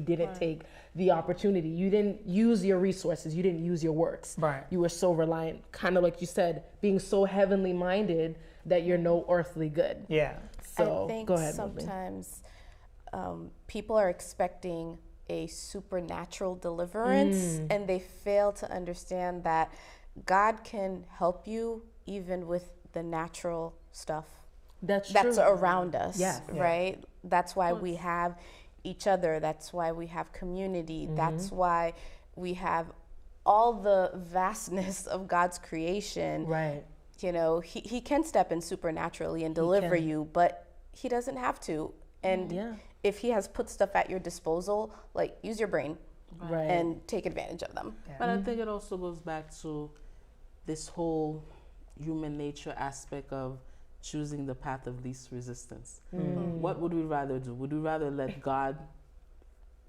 didn't take the opportunity. You didn't use your resources. You didn't use your works. Right. You were so reliant, kind of like you said, being so heavenly minded that you're no earthly good. Yeah. So I think go ahead. sometimes people are expecting a supernatural deliverance, and they fail to understand that God can help you even with the natural stuff That's that's true. around us, Yes. right? That's why we have each other. That's why we have community. That's why we have all the vastness of God's creation. Right. You know, he can step in supernaturally and deliver can. you, but he doesn't have to. And Yeah. if he has put stuff at your disposal, like, use your brain Right. and take advantage of them. But I think it also goes back to this whole human nature aspect of choosing the path of least resistance. What would we rather do? Would we rather let God,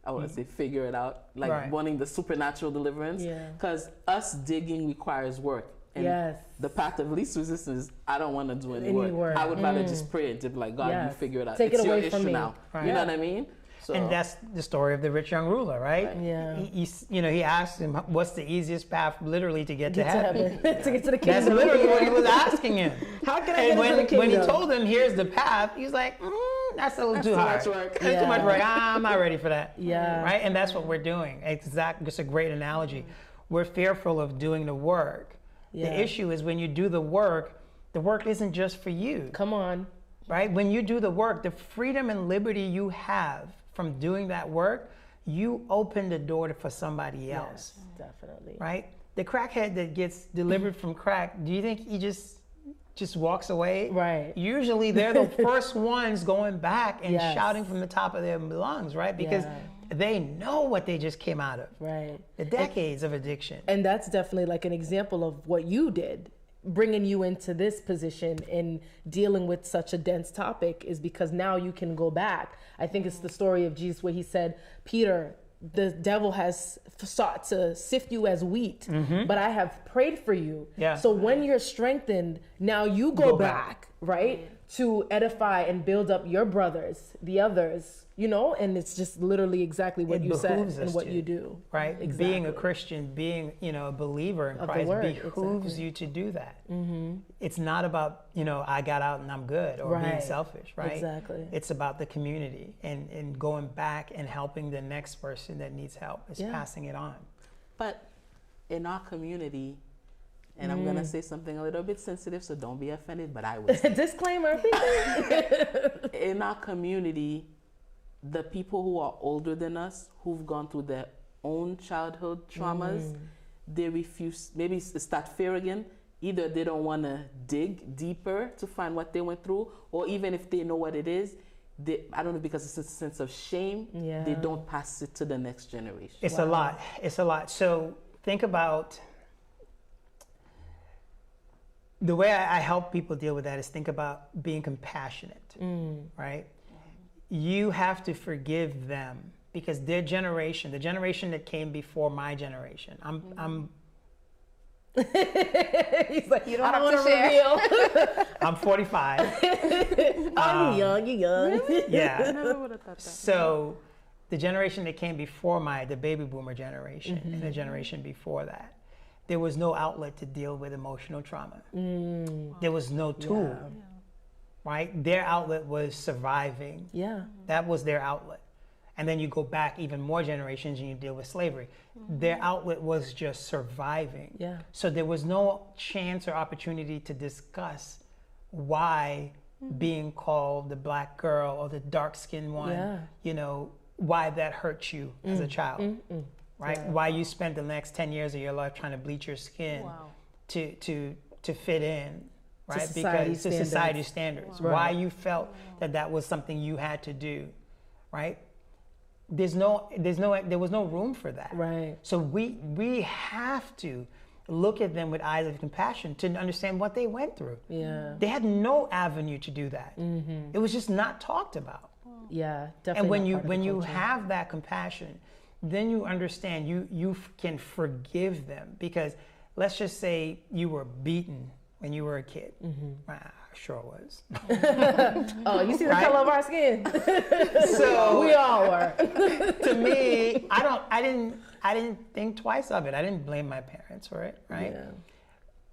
I want to say, figure it out, like Right. wanting the supernatural deliverance? Yeah. Because us digging requires work. And Yes. the path of least resistance, I don't want to do any Any work. work. I would rather just pray and be like, God, you Yes. figure it out. Take it It's your away from issue me. now. Right. You know Yeah. what I mean? So, And that's the story of the rich young ruler, right? Yeah. He asked him, what's the easiest path literally to get to Get to heaven? heaven. To get to the kingdom. That's literally what he was asking him. How can I And get into the when he kingdom? told him, here's the path, he's like, that's a little too too hard. much work. That's too much Yeah. work. I'm not ready for that. Yeah. Right? And that's what we're doing. It's a great analogy. We're fearful of doing the work. Yeah. The issue is when you do the work isn't just for you. Come on. Right? When you do the work, the freedom and liberty you have from doing that work, you open the door for somebody else. Yes, definitely. Right? The crackhead that gets delivered from crack, do you think he just walks away? Right. Usually they're the first ones going back and Yes. shouting from the top of their lungs, right? Because Yeah. they know what they just came out of. Right. The decades of addiction. And that's definitely like an example of what you did, bringing you into this position and dealing with such a dense topic, is because now you can go back. I think it's the story of Jesus where he said, Peter, the devil has sought to sift you as wheat, but I have prayed for you. Yeah. So when you're strengthened, now you go, Go back. back, right? To edify and build up your brothers, the others, you know, and it's just literally exactly what It you said behooves and us what to, you do. Right? Exactly. Being a Christian, being, a believer in Of the Christ word, behooves exactly. you to do that. It's not about, I got out and I'm good, or being Right. selfish, right? Exactly. It's about the community and going back and helping the next person that needs help. It's Yeah. passing it on. But in our community, and I'm going to say something a little bit sensitive, so don't be offended, but I will. Disclaimer. In our community, the people who are older than us, who've gone through their own childhood traumas, they refuse, maybe it's that fear again. Either they don't want to dig deeper to find what they went through, or even if they know what it is, I don't know, because it's a sense of shame, Yeah. they don't pass it to the next generation. It's a lot. It's a lot. So think about the way I help people deal with that is think about being compassionate, right? You have to forgive them because their generation, the generation that came before my generation, I'm He's like, You don't I don't have want to to share. reveal. I'm 45. I'm young, you're young. Yeah. never would have thought that. So the generation that came before the baby boomer generation and the generation before that, there was no outlet to deal with emotional trauma. There was no tool, right? Their outlet was surviving. Yeah. That was their outlet. And then you go back even more generations and you deal with slavery. Their outlet was just surviving. Yeah. So there was no chance or opportunity to discuss why being called the black girl or the dark-skinned one, Yeah. why that hurt you as a child, right? Why you spent the next 10 years of your life trying to bleach your skin to fit in, right? society's Because to society's standards. Wow. Why you felt that was something you had to do, right? There was no room for that. Right. So we have to look at them with eyes of compassion to understand what they went through. Yeah. They had no avenue to do that. It was just not talked about. Yeah. Definitely. And when not you part of when the you culture. have that compassion, then you understand you can forgive them, because let's just say you were beaten when you were a kid. I sure was. Oh, you see the Right? color of our skin? So We all were. to me, I didn't think twice of it. I didn't blame my parents for it, right? Yeah.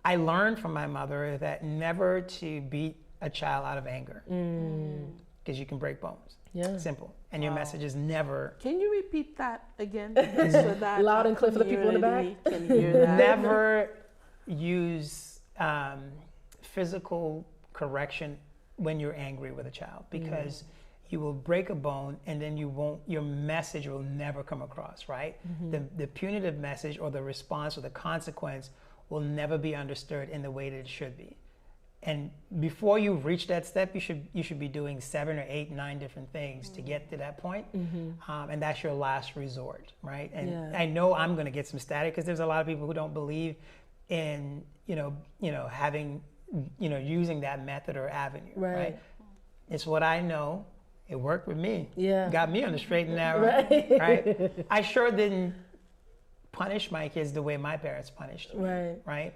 I learned from my mother that never to beat a child out of anger, because you can break bones. Yeah. Simple. And your message is never, Can you repeat that again? So that Loud and clear for the people in the back. community can hear that. never use physical correction when you're angry with a child, because you will break a bone and then your message will never come across, right? The punitive message or the response or the consequence will never be understood in the way that it should be. And before you reach that step, you should be doing 7 or 8, 9 different things to get to that point. And that's your last resort, right? And Yeah. I know I'm going to get some static because there's a lot of people who don't believe in having using that method or avenue, right? It's what I know. It worked with me. Yeah. Got me on the straight and narrow. Right? I sure didn't punish my kids the way my parents punished me. Right?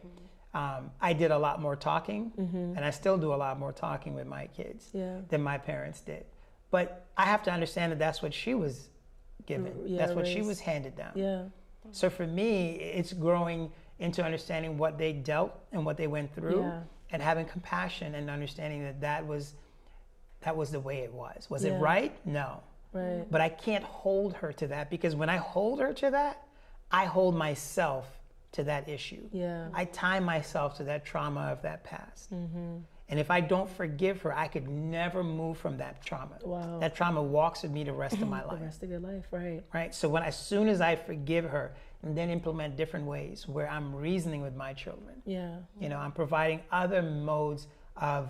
I did a lot more talking, and I still do a lot more talking with my kids than my parents did. But I have to understand that that's what she was given. That's what she was handed down. Yeah. So for me, it's growing into understanding what they dealt and what they went through, and having compassion and understanding that was the way it was. Was it right? No. Right. But I can't hold her to that, because when I hold her to that, I hold myself to that issue. Yeah. I tie myself to that trauma of that past. And if I don't forgive her, I could never move from that trauma. Wow. That trauma walks with me the rest of my life. The rest of your life, right? Right? So as soon as I forgive her and then implement different ways where I'm reasoning with my children, Yeah. I'm providing other modes of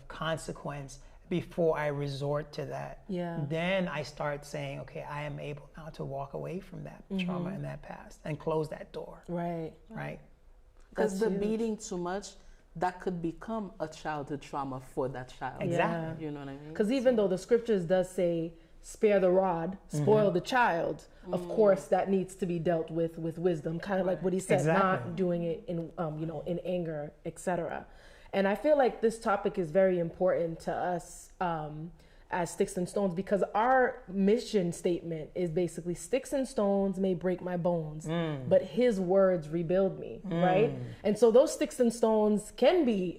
consequence before I resort to that. Yeah. Then I start saying, okay, I am able now to walk away from that trauma and that past and close that door. Right. Right? Because That's the huge. beating too much, that could become a childhood trauma for that child. Exactly. You know what I mean? Because even though the scriptures does say, spare the rod, spoil the child, of course that needs to be dealt with wisdom. Kind of like what he said, Exactly. not doing it in in anger, etc. And I feel like this topic is very important to us as Sticks and Stones, because our mission statement is basically, sticks and stones may break my bones, but his words rebuild me, right? And so those sticks and stones can be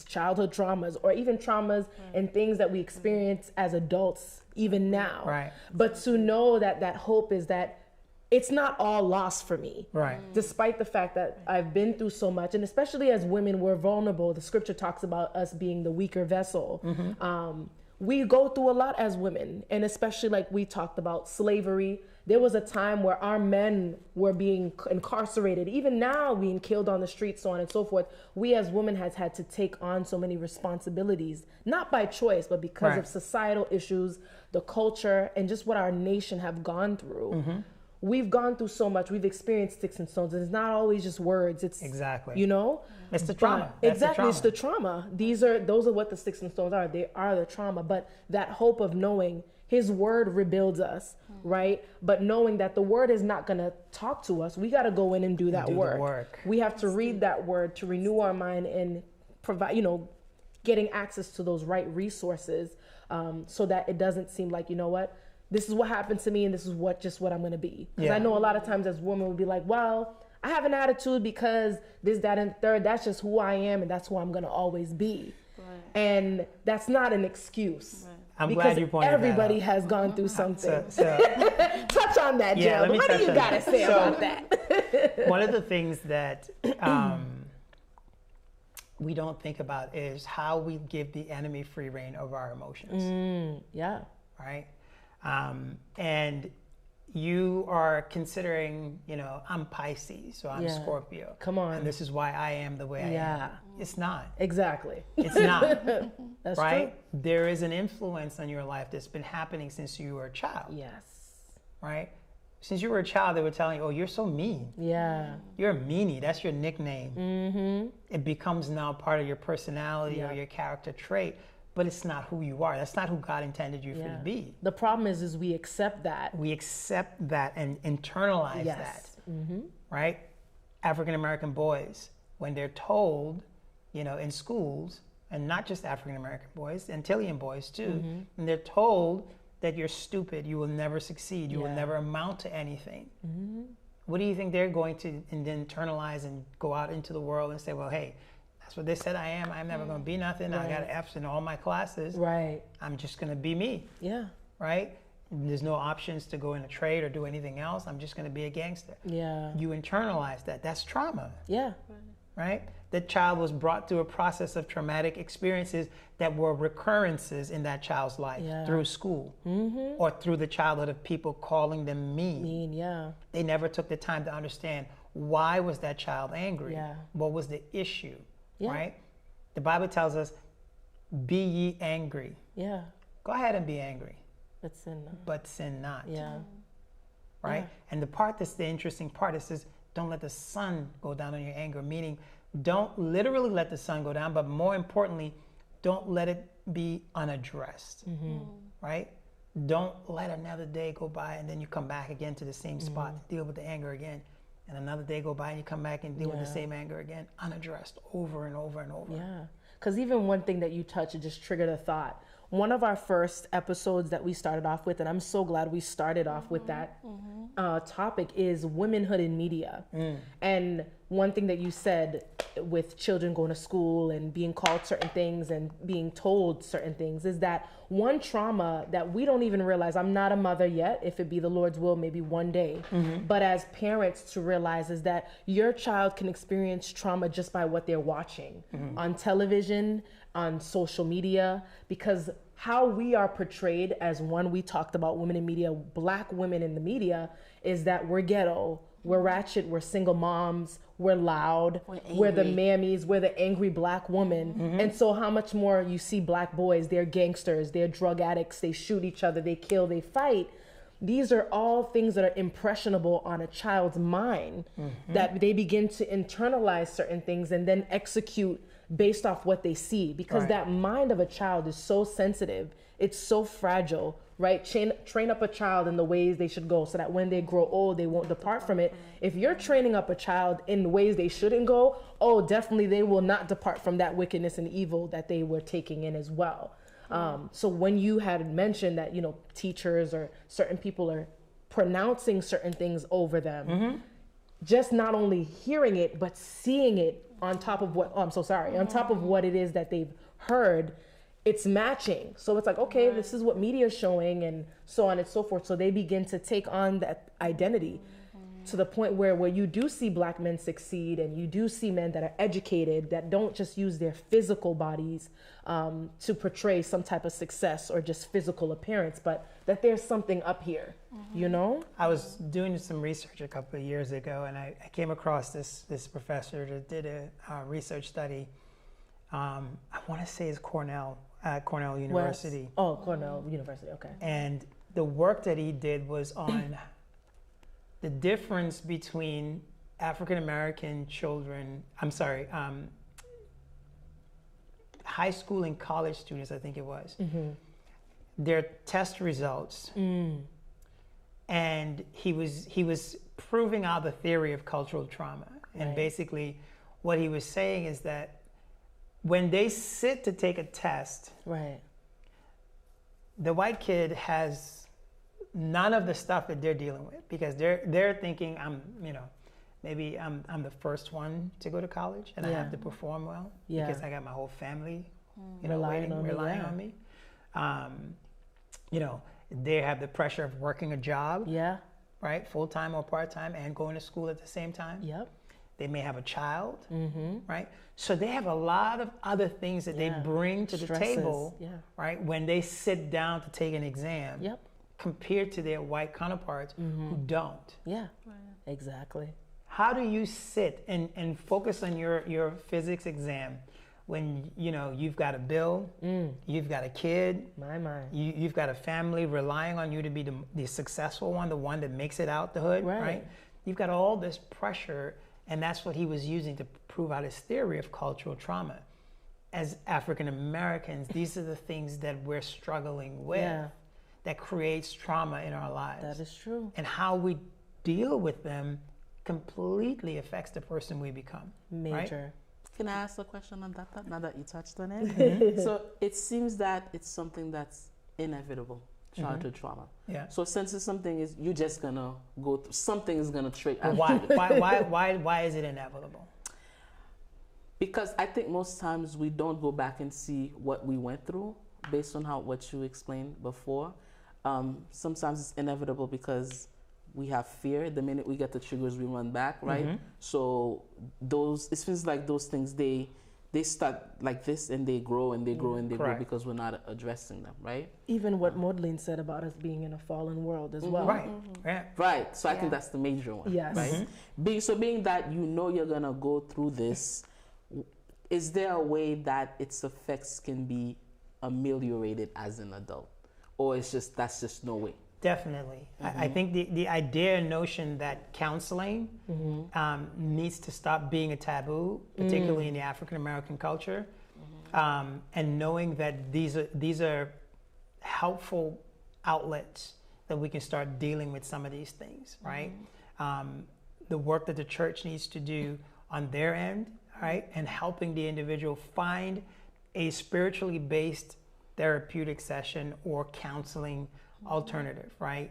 childhood traumas, or even traumas and things that we experience as adults even now. Right. But to know that hope is that it's not all lost for me. Right. Despite the fact that I've been through so much, and especially as women, we're vulnerable. The scripture talks about us being the weaker vessel. We go through a lot as women, and especially like we talked about slavery. There was a time where our men were being incarcerated, even now being killed on the streets, so on and so forth. We as women has had to take on so many responsibilities, not by choice, but because of societal issues, the culture, and just what our nation have gone through. We've gone through so much. We've experienced sticks and stones, and it's not always just words. It's Exactly. It's the trauma. That's the exactly. trauma. It's the trauma. Those are what the sticks and stones are. They are the trauma. But that hope of knowing his word rebuilds us, right? But knowing that the word is not going to talk to us, we got to go in and do that do the work. work. We have to read that word to renew our mind and provide, getting access to those right resources, so that it doesn't seem like, this is what happened to me and this is what I'm going to be. Because I know a lot of times as women would be like, well, I have an attitude because this, that, and the third. That's just who I am, and that's who I'm going to always be. And that's not an excuse. I'm because glad you pointed that out. everybody has gone through something. So Touch on that, Yeah, let Jill. me What do touch you on got to that. say So- about that? one of the things that we don't think about is how we give the enemy free reign over our emotions. Yeah. Right? And you are considering, I'm Pisces, so I'm Yeah. Scorpio. Come on. And this is why I am the way I am. Yeah. It's not. Exactly. It's not. That's right? true. There is an influence on your life that's been happening since you were a child. Yes. Right? Since you were a child, they were telling you, oh, you're so mean. Yeah. You're a meanie. That's your nickname. It becomes now part of your personality or Yeah. your character trait, but it's not who you are. That's not who God intended you for Yeah. to be. The problem is we accept that. We accept that and internalize Yes. that, right? African American boys, when they're told, in schools, and not just African American boys, Antillean boys too, and they're told that you're stupid, you will never succeed, you will never amount to anything. What do you think they're going to internalize and go out into the world and say, well, hey, that's what they said I am. I'm never going to be nothing. I got F's in all my classes. Right. I'm just going to be me. Yeah. Right? There's no options to go in a trade or do anything else. I'm just going to be a gangster. Yeah. You internalize that. That's trauma. Yeah. Right? The child was brought through a process of traumatic experiences that were recurrences in that child's life through school or through the childhood of people calling them mean. Yeah. They never took the time to understand why was that child angry? Yeah. What was the issue? Yeah. Right? The Bible tells us, be ye angry. Yeah. Go ahead and be angry. But sin not. But sin not. Yeah. Right? Yeah. And the part that's the interesting part is says, don't let the sun go down on your anger, meaning don't literally let the sun go down, but more importantly, don't let it be unaddressed. Right? Don't let another day go by and then you come back again to the same spot to deal with the anger again. And another day go by and you come back and deal with the same anger again, unaddressed over and over and over. Yeah. Because even one thing that you touched, it just triggered a thought. One of our first episodes that we started off with, and I'm so glad we started off with that topic, is womanhood in media. And one thing that you said with children going to school and being called certain things and being told certain things is that one trauma that we don't even realize, I'm not a mother yet, if it be the Lord's will, maybe one day, but as parents to realize is that your child can experience trauma just by what they're watching on television, on social media, because how we are portrayed as we talked about women in media, Black women in the media, is that we're ghetto, we're ratchet, we're single moms, we're loud, we're the mammies, we're the angry Black woman. And so how much more you see Black boys, they're gangsters, they're drug addicts, they shoot each other, they kill, they fight. These are all things that are impressionable on a child's mind, that they begin to internalize certain things and then execute based off what they see, because that mind of a child is so sensitive, it's so fragile, right? Train up a child in the ways they should go so that when they grow old, they won't depart from it. If you're training up a child in ways they shouldn't go, definitely they will not depart from that wickedness and evil that they were taking in as well. So when you had mentioned that, teachers or certain people are pronouncing certain things over them, just not only hearing it, but seeing it on top of on top of what it is that they've heard, it's matching. So it's like, okay, this is what media is showing and so on and so forth. So they begin to take on that identity to the point where you do see Black men succeed and you do see men that are educated, that don't just use their physical bodies to portray some type of success or just physical appearance, but that there's something up here, I was doing some research a couple of years ago, and I came across this professor that did a research study. I want to say it's Cornell University. Cornell University, okay. And the work that he did was on the difference between African American children, high school and college students, I think it was, their test results. And he was proving out the theory of cultural trauma. And basically what he was saying is that when they sit to take a test, the white kid has none of the stuff that they're dealing with, because they're thinking, maybe I'm the first one to go to college and I have to perform well because I got my whole family, relying on me. They have the pressure of working a job, right, full-time or part-time, and going to school at the same time. They may have a child, right? So they have a lot of other things that they bring to the table, right, when they sit down to take an exam, compared to their white counterparts who don't. Exactly. How do you sit and focus on your physics exam when you've got a bill, you've got a kid, you've got a family relying on you to be the successful one, the one that makes it out the hood, right? You've got all this pressure, and that's what he was using to prove out his theory of cultural trauma. As African Americans, these are the things that we're struggling with that creates trauma in our lives. That is true. And how we deal with them completely affects the person we become. Major. Right? Can I ask a question on that, now that you touched on it? So it seems that it's something that's inevitable, childhood trauma. Yeah. So since it's something is you're just gonna go through, something is gonna trigger. Why is it inevitable? Because I think most times we don't go back and see what we went through based on what you explained before. Sometimes it's inevitable because we have fear. The minute we get the triggers, we run back, right? So it feels like those things, they start like this and they grow and they grow and they grow because we're not addressing them, right? Even what Maudlin said about us being in a fallen world as well. Right. Right. So I think that's the major one. Yes. Right. Being that you know you're gonna go through this, is there a way that its effects can be ameliorated as an adult, or that's just no way? Definitely. I think the idea and notion that counseling needs to stop being a taboo, particularly in the African American culture, and knowing that these are helpful outlets that we can start dealing with some of these things, right? The work that the church needs to do on their end, right, and helping the individual find a spiritually based therapeutic session or counseling alternative, right,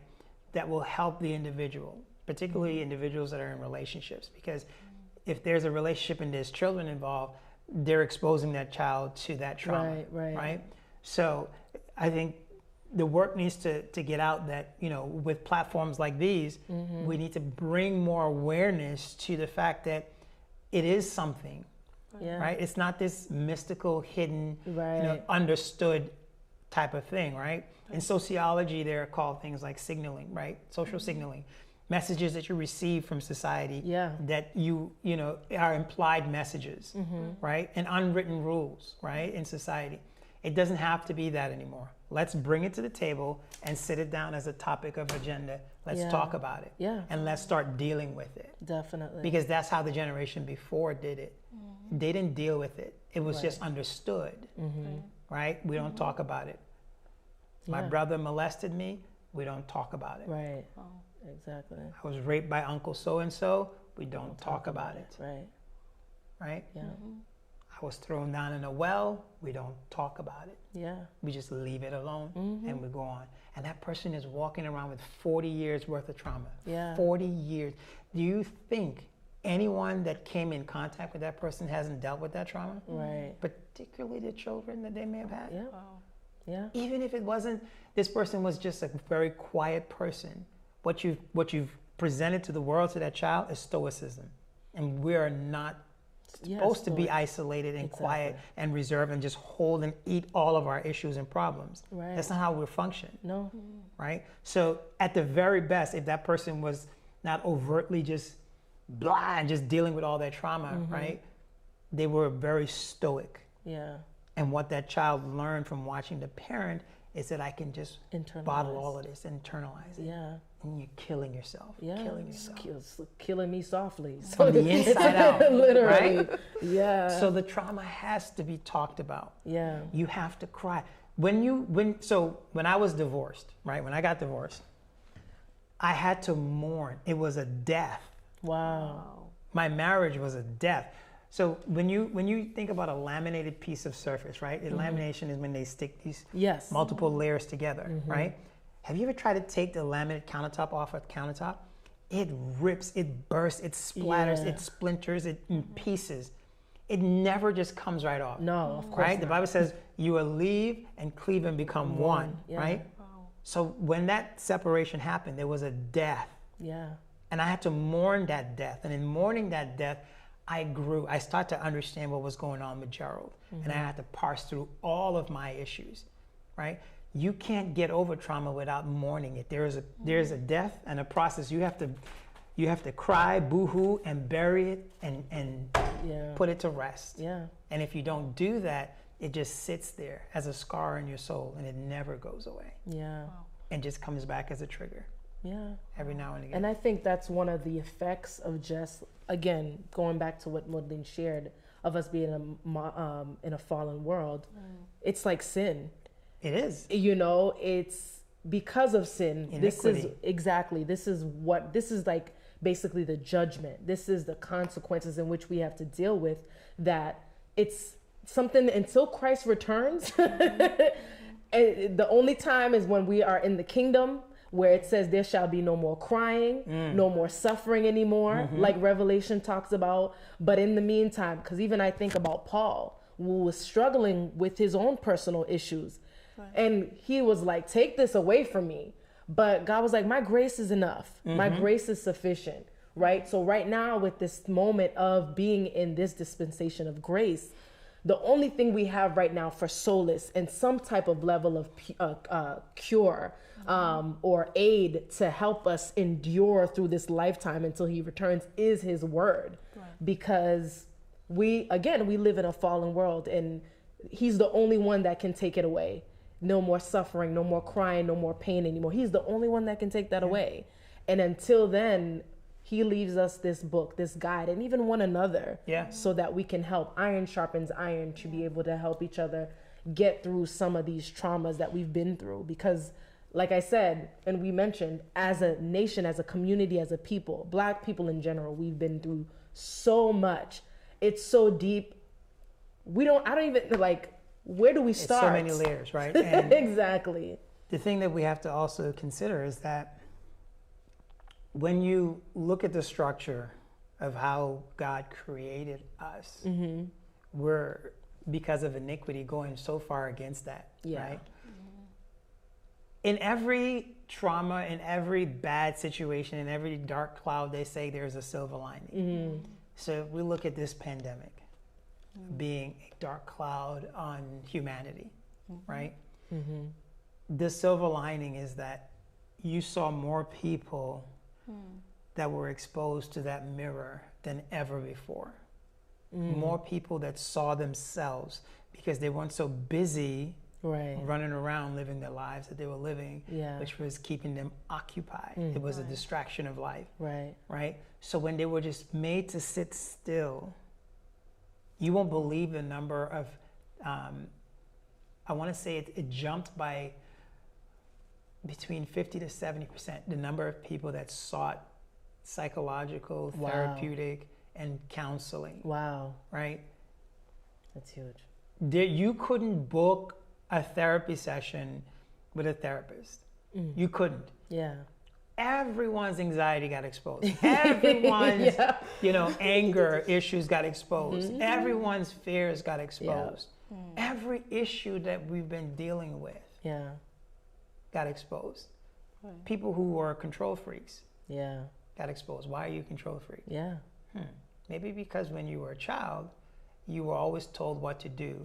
that will help the individual, particularly individuals that are in relationships, because if there's a relationship and there's children involved, they're exposing that child to that trauma, right? So I think the work needs to get out that, with platforms like these, we need to bring more awareness to the fact that it is something, right? It's not this mystical, hidden, understood type of thing, right? In sociology, they're called things like signaling, right? Social signaling. Messages that you receive from society that are implied messages, right? And unwritten rules, right, in society. It doesn't have to be that anymore. Let's bring it to the table and sit it down as a topic of agenda. Let's talk about it. And let's start dealing with it. Definitely. Because that's how the generation before did it. They didn't deal with it. It was just understood, right? We don't talk about it. My brother molested me. We don't talk about it. Right. Exactly. I was raped by Uncle so-and-so. We don't talk about it. Right. Right? Yeah. I was thrown down in a well. We don't talk about it. Yeah. We just leave it alone and we go on. And that person is walking around with 40 years worth of trauma. Yeah. 40 years. Do you think anyone that came in contact with that person hasn't dealt with that trauma? Right. Particularly the children that they may have had. Yeah. Wow. Yeah. Even if it wasn't, this person was just a very quiet person. What you've presented to the world, to that child, is stoicism. And we are not supposed to be isolated and quiet and reserved and just hold and eat all of our issues and problems. Right. That's not how we function. No. Right? So at the very best, if that person was not overtly just blah and just dealing with all that trauma, right? They were very stoic. Yeah. And what that child learned from watching the parent is that I can just bottle all of this, internalize it. Yeah. And you're killing yourself. Yeah. Killing yourself. Killing me softly. From the inside out. Literally. Right? Yeah. So the trauma has to be talked about. Yeah. You have to cry. When I was divorced, right? When I got divorced, I had to mourn. It was a death. Wow. My marriage was a death. So when you think about a laminated piece of surface, right? Lamination is when they stick these multiple layers together, right? Have you ever tried to take the laminate countertop off a countertop? It rips, it bursts, it splatters, it splinters, it in pieces. It never just comes right off. No, of course right? not. The Bible says you will leave and cleave and become one, right? Wow. So when that separation happened, there was a death. Yeah. And I had to mourn that death. And in mourning that death, I grew. I started to understand what was going on with Gerald. And I had to parse through all of my issues, right? You can't get over trauma without mourning it. There's a death and a process. You have to cry, boo-hoo, and bury it and put it to rest. Yeah. And if you don't do that, it just sits there as a scar in your soul and it never goes away. Yeah. Wow. And just comes back as a trigger. Yeah. Every now and again. And I think that's one of the effects of just, again, going back to what Maudlin shared, of us being in a fallen world. It's like sin. It is. It's because of sin. Iniquity. This is like basically the judgment. This is the consequences in which we have to deal with, that it's something until Christ returns. The only time is when we are in the kingdom, where it says there shall be no more crying, no more suffering anymore, like Revelation talks about. But in the meantime, because even I think about Paul, who was struggling with his own personal issues. Right. And he was like, take this away from me. But God was like, my grace is enough. My grace is sufficient, right? So right now, with this moment of being in this dispensation of grace, the only thing we have right now for solace and some type of level of cure or aid to help us endure through this lifetime until he returns is his word. Right. Because we live in a fallen world, and he's the only one that can take it away. No more suffering, no more crying, no more pain anymore. He's the only one that can take that away. And until then, he leaves us this book, this guide, and even one another, so that we can help. Iron sharpens iron to be able to help each other get through some of these traumas that we've been through. Because like I said, and we mentioned, as a nation, as a community, as a people, Black people in general, we've been through so much. It's so deep. I don't even, like, where do we start? So many layers, right? And exactly. the thing that we have to also consider is that when you look at the structure of how God created us, we're, because of iniquity, going so far against that, right? In every trauma, in every bad situation, in every dark cloud, they say there's a silver lining. So we look at this pandemic being a dark cloud on humanity, right? The silver lining is that you saw more people that were exposed to that mirror than ever before. More people that saw themselves, because they weren't so busy running around living their lives that they were living, which was keeping them occupied. It was a distraction of life, right? So when they were just made to sit still, you won't believe the number of, I want to say it jumped by between 50 to 70%, the number of people that sought psychological, therapeutic, and counseling. Wow. Right? That's huge. You couldn't book a therapy session with a therapist. You couldn't. Yeah. Everyone's anxiety got exposed. Everyone's, anger issues got exposed. Everyone's fears got exposed. Every issue that we've been dealing with got exposed. People who were control freaks got exposed. Why are you a control freak? Maybe because when you were a child, you were always told what to do.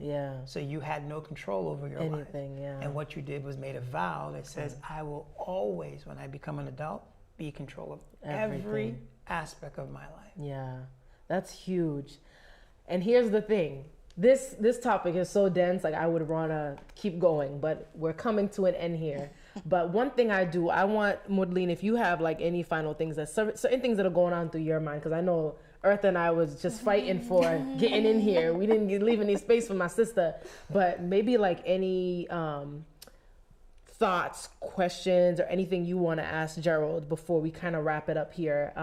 So you had no control over your life. And what you did was made a vow that says, I will always, when I become an adult, be in control of every aspect of my life. That's huge. And here's the thing. This topic is so dense, like I would want to keep going, but we're coming to an end here. But one thing I want, Maudline, if you have like any final things, certain things that are going on through your mind, because I know Earth and I was just fighting for getting in here. We didn't leave any space for my sister, but maybe like any thoughts, questions, or anything you want to ask Gerald before we kind of wrap it up here.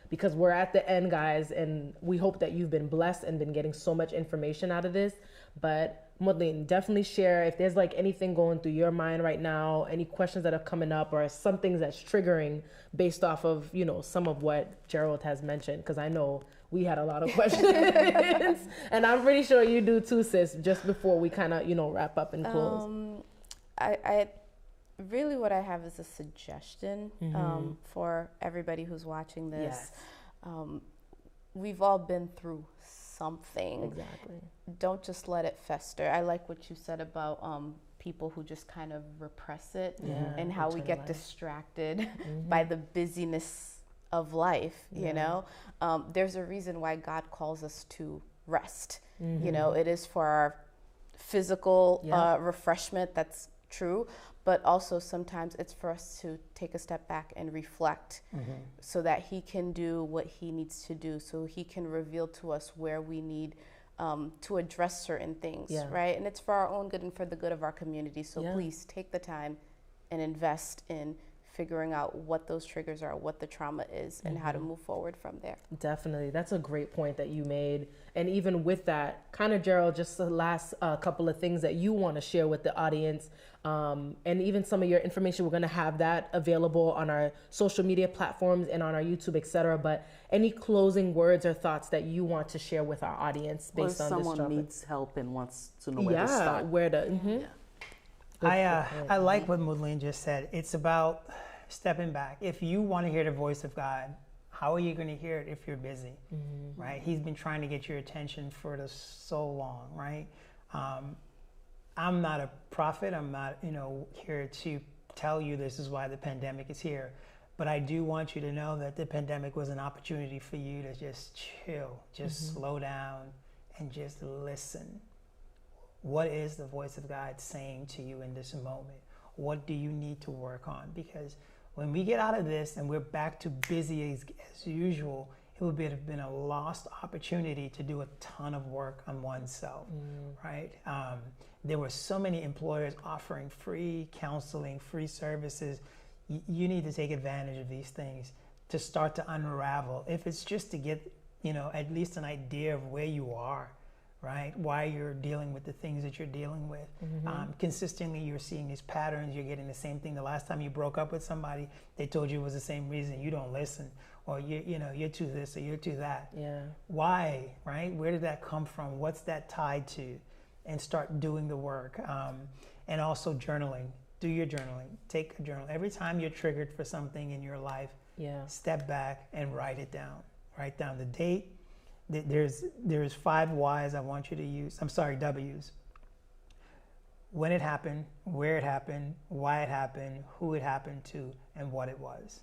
Because we're at the end, guys, and we hope that you've been blessed and been getting so much information out of this. But Maudline, definitely share if there's like anything going through your mind right now, any questions that are coming up, or some things that's triggering based off of, some of what Gerald has mentioned. Because I know we had a lot of questions, and I'm pretty sure you do too, sis. Just before we kind of, wrap up and close. I really, what I have is a suggestion for everybody who's watching this. We've all been through something. Exactly. Don't just let it fester. I like what you said about people who just kind of repress it and how we get distracted by the busyness of life, There's a reason why God calls us to rest. It is for our physical refreshment, that's true, but also sometimes it's for us to take a step back and reflect so that he can do what he needs to do, so he can reveal to us where we need to address certain things, right? And it's for our own good and for the good of our community. So please take the time and invest in figuring out what those triggers are, what the trauma is, and how to move forward from there. Definitely. That's a great point that you made. And even with that, kind of, Gerald, just the last couple of things that you want to share with the audience, and even some of your information, we're going to have that available on our social media platforms and on our YouTube, etc. But any closing words or thoughts that you want to share with our audience based on this someone topic? needs help and wants to know where to start. Where to. I like what Mudlene just said. It's about stepping back. If you want to hear the voice of God, how are you going to hear it if you're busy, right? He's been trying to get your attention for so long, right? I'm not a prophet. I'm not, here to tell you this is why the pandemic is here. But I do want you to know that the pandemic was an opportunity for you to just chill, just slow down, and just listen. What is the voice of God saying to you in this moment? What do you need to work on? Because when we get out of this and we're back to busy as usual, it would have been a lost opportunity to do a ton of work on oneself, right? There were so many employers offering free counseling, free services. You need to take advantage of these things to start to unravel. If it's just to get, at least an idea of where you are, right? Why you're dealing with the things that you're dealing with. Consistently, you're seeing these patterns. You're getting the same thing. The last time you broke up with somebody, they told you it was the same reason. You don't listen, or you're too this or you're too that. Yeah. Why, right? Where did that come from? What's that tied to? And start doing the work. And also journaling. Do your journaling. Take a journal. Every time you're triggered for something in your life, step back and write it down. Write down the date. There's 5 W's I want you to use. W's. When it happened, where it happened, why it happened, who it happened to, and what it was.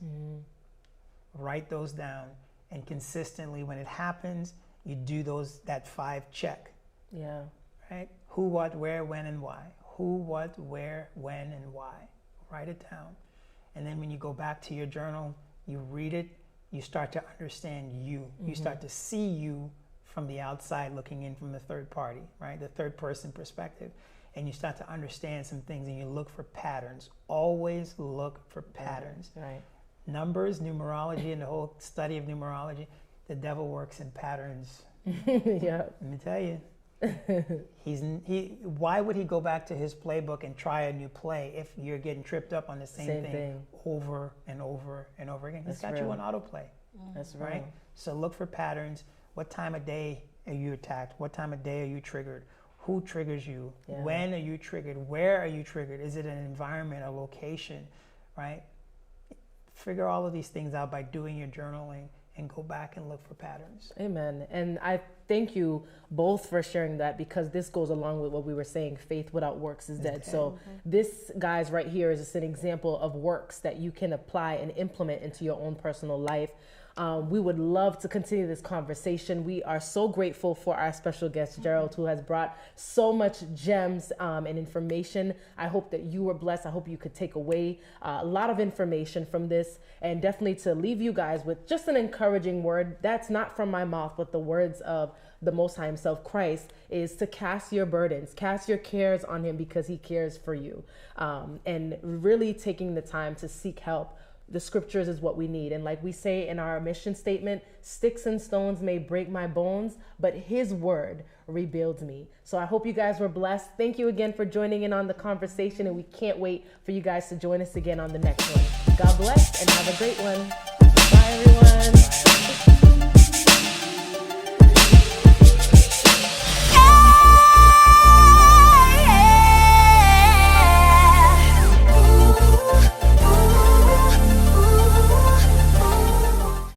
Write those down, and consistently when it happens, you do that 5 check. Yeah. Right? Who, what, where, when, and why. Who, what, where, when, and why. Write it down. And then when you go back to your journal, you read it, you start to understand you. You start to see you from the outside looking in from the third party, right? The third person perspective. And you start to understand some things, and you look for patterns. Always look for patterns. Right. Numbers, numerology, and the whole study of numerology, the devil works in patterns. Yeah. Let me tell you. Why would he go back to his playbook and try a new play if you're getting tripped up on the same thing over and over and over again? He's got you on autoplay. That's right. So look for patterns. What time of day are you attacked? What time of day are you triggered? Who triggers you? Yeah. When are you triggered? Where are you triggered? Is it an environment, a location, right? Figure all of these things out by doing your journaling, and go back and look for patterns. Amen. And I thank you both for sharing that, because this goes along with what we were saying, faith without works is dead. So this, guys, right here is just an example of works that you can apply and implement into your own personal life. We would love to continue this conversation. We are so grateful for our special guest, Gerald, who has brought so much gems and information. I hope that you were blessed. I hope you could take away a lot of information from this, and definitely to leave you guys with just an encouraging word. That's not from my mouth, but the words of the Most High Himself, Christ, is to cast your burdens, cast your cares on Him, because He cares for you. And really taking the time to seek help. The scriptures is what we need. And like we say in our mission statement, sticks and stones may break my bones, but His word rebuilds me. So I hope you guys were blessed. Thank you again for joining in on the conversation, and we can't wait for you guys to join us again on the next one. God bless and have a great one. Bye, everyone. Bye.